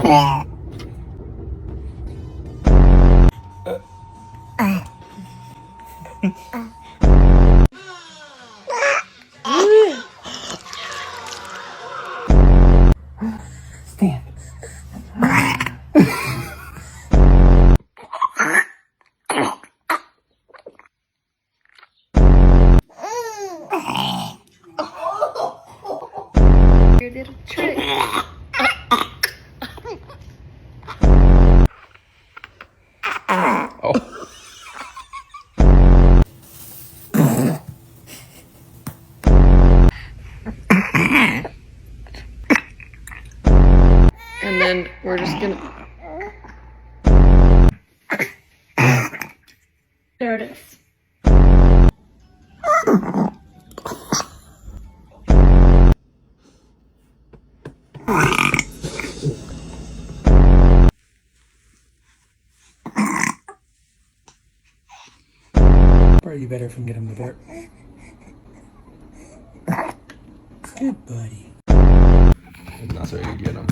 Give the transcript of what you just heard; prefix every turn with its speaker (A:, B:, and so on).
A: Stand.
B: Your little trick.
A: Oh.
B: And then we're just gonna. There it is.
A: Probably better if we can get him the burp. Good buddy. That's where you get him.